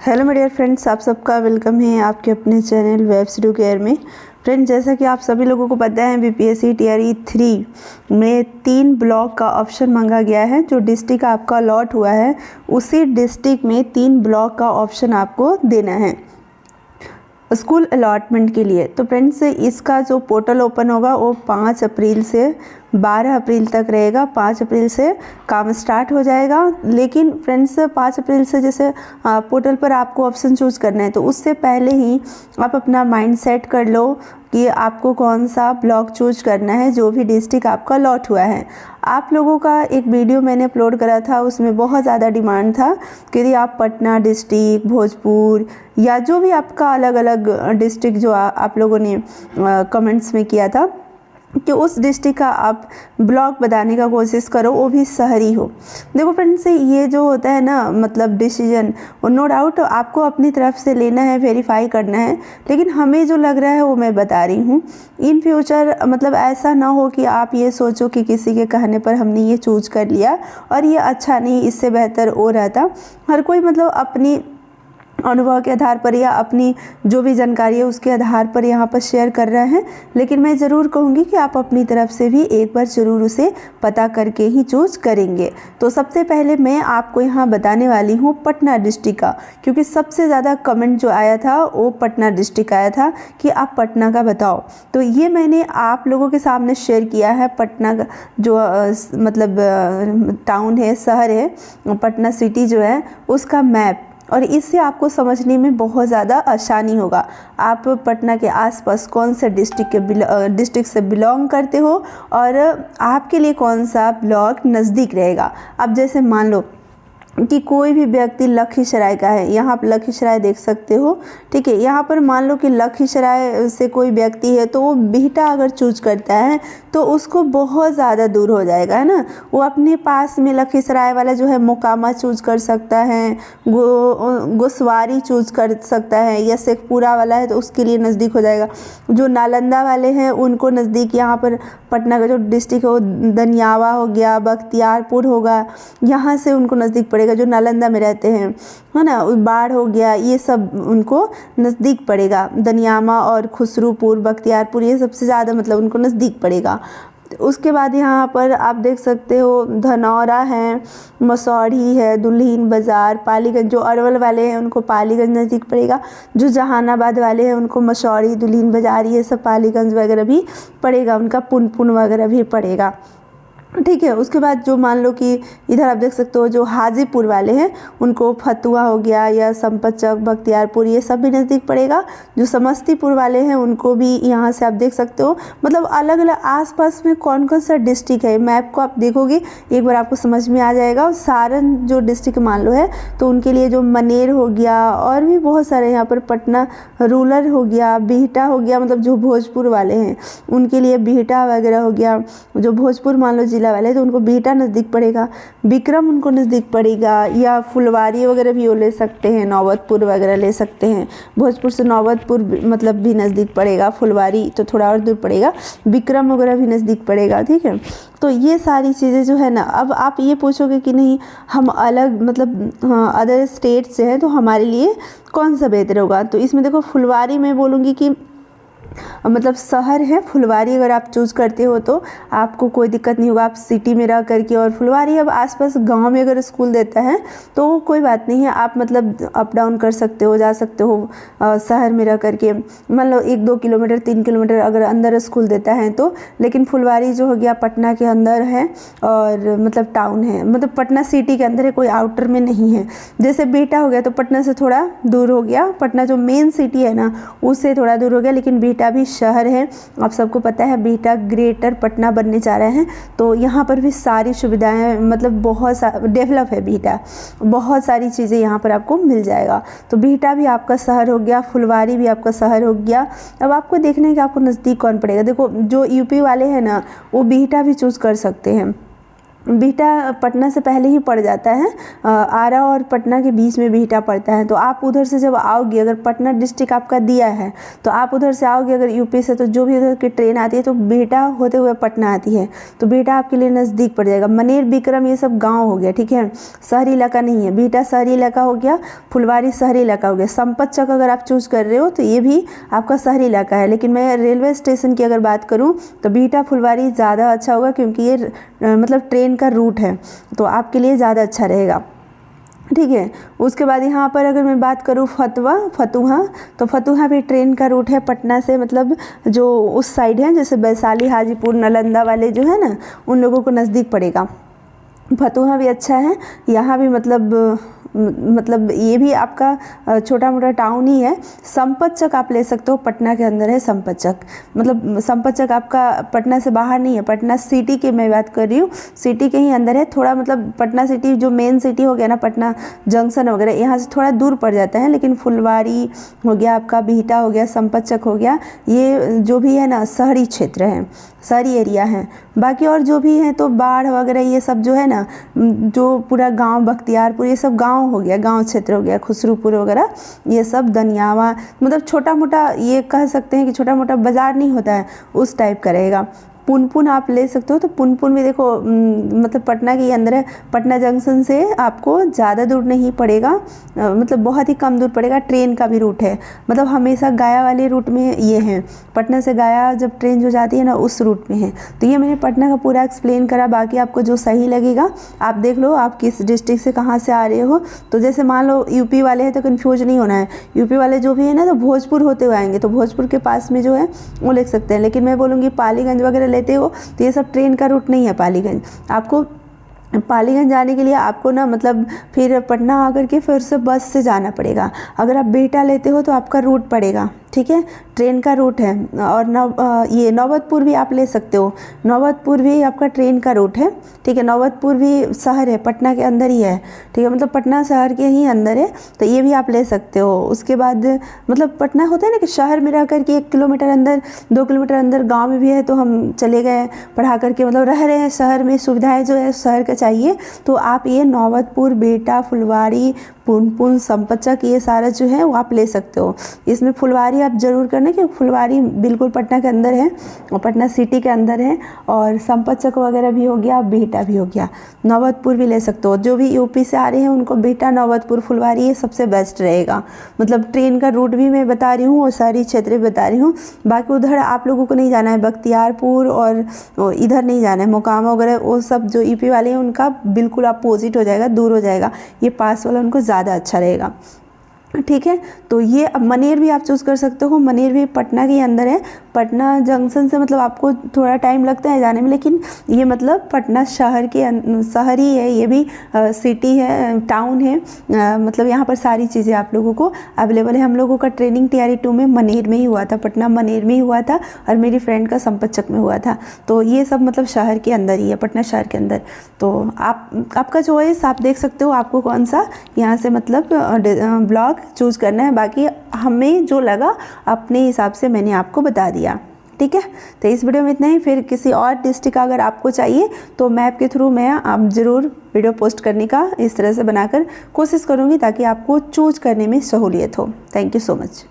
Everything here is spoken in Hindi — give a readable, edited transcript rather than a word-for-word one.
हेलो मेरे डियर फ्रेंड्स, आप सबका वेलकम है आपके अपने चैनल वेब्स डू केयर में। फ्रेंड्स, जैसा कि आप सभी लोगों को पता है, बीपीएससी टीआरई 3 में 3 ब्लॉक का ऑप्शन मांगा गया है। जो डिस्ट्रिक्ट आपका अलॉट हुआ है उसी डिस्ट्रिक्ट में 3 ब्लॉक का ऑप्शन आपको देना है स्कूल अलॉटमेंट के लिए। तो फ्रेंड्स, इसका जो पोर्टल ओपन होगा वो 5 अप्रैल से 12 अप्रैल तक रहेगा। 5 अप्रैल से काम स्टार्ट हो जाएगा। लेकिन फ्रेंड्स, 5 अप्रैल से जैसे पोर्टल पर आपको ऑप्शन चूज़ करना है, तो उससे पहले ही आप अपना माइंड सेट कर लो कि आपको कौन सा ब्लॉक चूज करना है, जो भी डिस्ट्रिक्ट आपका अलॉट हुआ है। आप लोगों का एक वीडियो मैंने अपलोड करा था, उसमें बहुत ज़्यादा डिमांड था कि यदि आप पटना डिस्ट्रिक्ट, भोजपुर या जो भी आपका अलग अलग डिस्ट्रिक्ट जो आप लोगों ने कमेंट्स में किया था कि उस डिस्ट्रिक्ट का आप ब्लॉक बताने का कोशिश करो, वो भी शहरी हो। देखो फ्रेंड्स, ये जो होता है ना, मतलब डिसीजन, वो नो डाउट आपको अपनी तरफ से लेना है, वेरीफाई करना है। लेकिन हमें जो लग रहा है वो मैं बता रही हूँ। इन फ्यूचर मतलब ऐसा ना हो कि आप ये सोचो कि किसी के कहने पर हमने ये चूज कर लिया और ये अच्छा नहीं, इससे बेहतर हो रहता। हर कोई मतलब अपनी अनुभव के आधार पर या अपनी जो भी जानकारी है उसके आधार पर यहाँ पर शेयर कर रहे हैं। लेकिन मैं ज़रूर कहूँगी कि आप अपनी तरफ से भी एक बार ज़रूर उसे पता करके ही चूज करेंगे। तो सबसे पहले मैं आपको यहाँ बताने वाली हूँ पटना डिस्ट्रिक्ट का, क्योंकि सबसे ज़्यादा कमेंट जो आया था वो पटना डिस्ट्रिक्ट आया था कि आप पटना का बताओ। तो ये मैंने आप लोगों के सामने शेयर किया है। पटना का जो मतलब टाउन है, शहर है, पटना सिटी जो है, उसका मैप, और इससे आपको समझने में बहुत ज़्यादा आसानी होगा। आप पटना के आसपास कौन से डिस्ट्रिक्ट से बिलोंग करते हो और आपके लिए कौन सा ब्लॉक नज़दीक रहेगा। अब जैसे मान लो कि कोई भी व्यक्ति लखीसराय का है, यहाँ पर लखीसराय देख सकते हो, ठीक है। यहाँ पर मान लो कि लखीसराय से कोई व्यक्ति है तो वो बिहटा अगर चूज करता है तो उसको बहुत ज़्यादा दूर हो जाएगा, है ना। वो अपने पास में लखीसराय वाला जो है मोकामा चूज कर सकता है, गोसवारी चूज कर सकता है, या शेखपुरा वाला है तो उसके लिए नज़दीक हो जाएगा। जो नालंदा वाले हैं उनको नज़दीक यहाँ पर पटना का जो डिस्ट्रिक्ट है वो दनियावा हो गया, बख्तियारपुर होगा, यहाँ से उनको नज़दीक पड़ेगा। जो नालंदा में रहते हैं, है ना, बाढ़ हो गया, ये सब उनको नज़दीक पड़ेगा। दनियामा और खुसरूपुर, बख्तियारपुर, ये सबसे ज़्यादा मतलब उनको नज़दीक पड़ेगा। उसके बाद यहाँ पर आप देख सकते हो धनौरा है, मसौढ़ी है, दुल्हिन बाज़ार, पालीगंज। जो अरवल वाले हैं उनको पालीगंज नज़दीक पड़ेगा। जो जहानाबाद वाले हैं उनको मसौढ़ी, दुल्हिन बाज़ार, ये सब पालीगंज वगैरह भी पड़ेगा, उनका पुनपुन वगैरह भी पड़ेगा, ठीक है। उसके बाद जो मान लो कि इधर आप देख सकते हो जो हाजीपुर वाले हैं उनको फतुहा हो गया या संपत चौक, बख्तियारपुर, ये सब भी नज़दीक पड़ेगा। जो समस्तीपुर वाले हैं उनको भी यहाँ से आप देख सकते हो। मतलब अलग अलग आसपास में कौन कौन सा डिस्ट्रिक्ट है, मैप को आप देखोगे एक बार आपको समझ में आ जाएगा। और सारण जो डिस्ट्रिक्ट मान लो है तो उनके लिए जो मनेर हो गया, और भी बहुत सारे यहाँ पर पटना रूरल हो गया, बिहटा हो गया, मतलब जो भोजपुर वाले हैं उनके लिए बिहटा वगैरह हो गया। जो भोजपुर मान लो वाले तो उनको बिहटा नज़दीक पड़ेगा, विक्रम उनको नज़दीक पड़ेगा, या फुलवारी वगैरह भी वो ले सकते हैं, नौबतपुर वगैरह ले सकते हैं। भोजपुर से नौबतपुर मतलब भी नज़दीक पड़ेगा, फुलवारी तो थोड़ा और दूर पड़ेगा, विक्रम वगैरह भी नज़दीक पड़ेगा, ठीक है। तो ये सारी चीज़ें जो है ना, अब आप ये पूछोगे कि नहीं हम अलग मतलब अदर स्टेट से हैं तो हमारे लिए कौन सा बेहतर होगा। तो इसमें देखो फुलवारी में बोलूँगी कि मतलब शहर है फुलवारी, अगर आप चूज़ करते हो तो आपको कोई दिक्कत नहीं होगा। आप सिटी में रह करके, और फुलवारी अब आसपास गांव में अगर स्कूल देता है तो कोई बात नहीं है, आप मतलब अप डाउन कर सकते हो, जा सकते हो शहर में रह करके। मान लो 1-2 किलोमीटर 3 किलोमीटर अगर अंदर स्कूल देता है तो। लेकिन फुलवारी जो हो गया पटना के अंदर है और मतलब टाउन है, मतलब पटना सिटी के अंदर है, कोई आउटर में नहीं है। जैसे बिहटा हो गया तो पटना से थोड़ा दूर हो गया, पटना जो मेन सिटी है ना उससे थोड़ा दूर हो गया, लेकिन बिहटा भी शहर है। आप सबको पता है बिहटा ग्रेटर पटना बनने जा रहे हैं, तो यहाँ पर भी सारी सुविधाएं मतलब बहुत डेवलप है बिहटा, बहुत सारी चीज़ें यहाँ पर आपको मिल जाएगा। तो बिहटा भी आपका शहर हो गया, फुलवारी भी आपका शहर हो गया। अब आपको देखना है कि आपको नज़दीक कौन पड़ेगा। देखो जो यूपी वाले हैं ना वो बिहटा भी चूज़ कर सकते हैं, बिहटा पटना से पहले ही पड़ जाता है, आरा और पटना के बीच में बिहटा पड़ता है। तो आप उधर से जब आओगे, अगर पटना डिस्ट्रिक्ट आपका दिया है तो आप उधर से आओगे अगर यूपी से, तो जो भी उधर की ट्रेन आती है तो बिहटा होते हुए पटना आती है, तो बिहटा आपके लिए नज़दीक पड़ जाएगा। मनेर, बिक्रम ये सब गाँव हो गया, ठीक है, शहरी इलाका नहीं है। बिहटा शहरी इलाका हो गया, फुलवारी शहरी इलाका हो गया। संपतचक अगर आप चूज़ कर रहे हो तो ये भी आपका शहरी इलाका है। लेकिन मैं रेलवे स्टेशन की अगर बात करूँ तो बिहटा फुलवारी ज़्यादा अच्छा होगा, क्योंकि ये मतलब ट्रेन का रूट है, तो आपके लिए ज़्यादा अच्छा रहेगा, ठीक है। उसके बाद यहाँ पर अगर मैं बात करूँ फतुहा, तो फतुहा भी ट्रेन का रूट है पटना से, मतलब जो उस साइड है, जैसे वैशाली, हाजीपुर, नालंदा वाले जो है ना, उन लोगों को नज़दीक पड़ेगा। फतुहा भी अच्छा है, यहाँ भी मतलब ये भी आपका छोटा मोटा टाउन ही है। संपतचक आप ले सकते हो, पटना के अंदर है संपतचक। मतलब संपतचक आपका पटना से बाहर नहीं है, पटना सिटी की मैं बात कर रही हूँ, सिटी के ही अंदर है। थोड़ा मतलब पटना सिटी जो मेन सिटी हो गया ना, पटना जंक्शन वगैरह, यहाँ से थोड़ा दूर पड़ जाता है। लेकिन फुलवारी हो गया आपका, बिहटा हो गया, संपतचक हो गया, ये जो भी है ना शहरी क्षेत्र है, शहरी एरिया है। बाकी और जो भी है तो बाढ़ वगैरह ये सब जो है ना, जो पूरा गांव बख्तियारपुर ये सब गांव हो गया, गांव क्षेत्र हो गया, खुसरूपुर वगैरह ये सब, दनियावा, मतलब छोटा मोटा ये कह सकते हैं कि छोटा मोटा बाज़ार नहीं होता है, उस टाइप का रहेगा। पुनपुन आप ले सकते हो, तो पुनपुन भी देखो मतलब पटना के अंदर है। पटना जंक्शन से आपको ज़्यादा दूर नहीं पड़ेगा, मतलब बहुत ही कम दूर पड़ेगा। ट्रेन का भी रूट है, मतलब हमेशा गया वाले रूट में ये है, पटना से गया जब ट्रेन जो जाती है ना उस रूट में है। तो ये मैंने पटना का पूरा एक्सप्लेन करा, बाकी आपको जो सही लगेगा आप देख लो, आप किस डिस्ट्रिक्ट से कहाँ से आ रहे हो। तो जैसे मान लो यूपी वाले हैं तो कन्फ्यूज नहीं होना है, यूपी वाले जो भी है ना तो भोजपुर होते हुए आएंगे, तो भोजपुर के पास में जो है वो लिख सकते हैं। लेकिन मैं बोलूँगी पालीगंज वगैरह लेते हो तो ये सब ट्रेन का रूट नहीं है पालीगंज। आपको पालीगंज जाने के लिए आपको ना मतलब फिर पटना आकर के फिर से बस से जाना पड़ेगा। अगर आप बिहटा लेते हो तो आपका रूट पड़ेगा, ठीक है, ट्रेन का रूट है। और ये नौबतपुर भी आप ले सकते हो, नौबतपुर भी आपका ट्रेन का रूट है, ठीक है। नौबतपुर भी शहर है, पटना के अंदर ही है, ठीक है, मतलब पटना शहर के ही अंदर है, तो ये भी आप ले सकते हो। उसके बाद मतलब पटना होता है ना कि शहर में रह कर के 1 किलोमीटर अंदर, 2 किलोमीटर अंदर गाँव में भी है, तो हम चले गए पढ़ा करके, मतलब रह रहे हैं शहर में, सुविधाएँ जो है शहर का चाहिए, तो आप ये नौबतपुर, बिहटा, फुलवारी, पुनपुन, संपतचक ये सारा जो है वो आप ले सकते हो। इसमें फुलवारी आप ज़रूर करना, कि फुलवारी बिल्कुल पटना के अंदर है और पटना सिटी के अंदर है। और संपतचक वगैरह भी हो गया, बिहटा भी हो गया, नौबतपुर भी ले सकते हो। जो भी यूपी से आ रहे हैं उनको बिहटा, नौबतपुर, फुलवारी ये सबसे बेस्ट रहेगा। मतलब ट्रेन का रूट भी मैं बता रही हूँ और सारी क्षेत्र भी बता रही हूँ। बाकी उधर आप लोगों को नहीं जाना है, बख्तियारपुर और इधर नहीं जाना है, मोकामा वगैरह, वो सब जो यूपी वाले हैं उनका बिल्कुल अपोजिट हो जाएगा, दूर हो जाएगा। ये पास वाला उनको ज़्यादा अच्छा रहेगा, ठीक है। तो ये अब मनेर भी आप चूज़ कर सकते हो, मनेर भी पटना के अंदर है। पटना जंक्शन से मतलब आपको थोड़ा टाइम लगता है जाने में, लेकिन ये मतलब पटना शहर के शहर ही है, ये भी सिटी है, टाउन है, मतलब यहाँ पर सारी चीज़ें आप लोगों को अवेलेबल है। हम लोगों का ट्रेनिंग TRE 2 में मनेर में ही हुआ था, पटना मनेर में ही हुआ था, और मेरी फ्रेंड का संपतचक में हुआ था। तो ये सब मतलब शहर के अंदर ही है, पटना शहर के अंदर। तो आपका चॉइस आप देख सकते हो, आपको कौन सा यहाँ से मतलब ब्लॉग चूज़ करना है। बाकी हमें जो लगा अपने हिसाब से मैंने आपको बता दिया, ठीक है। तो इस वीडियो में इतना ही। फिर किसी और डिस्ट्रिक्ट अगर आपको चाहिए तो मैप के थ्रू मैं आप ज़रूर वीडियो पोस्ट करने का इस तरह से बनाकर कोशिश करूँगी, ताकि आपको चूज करने में सहूलियत हो। Thank you so much.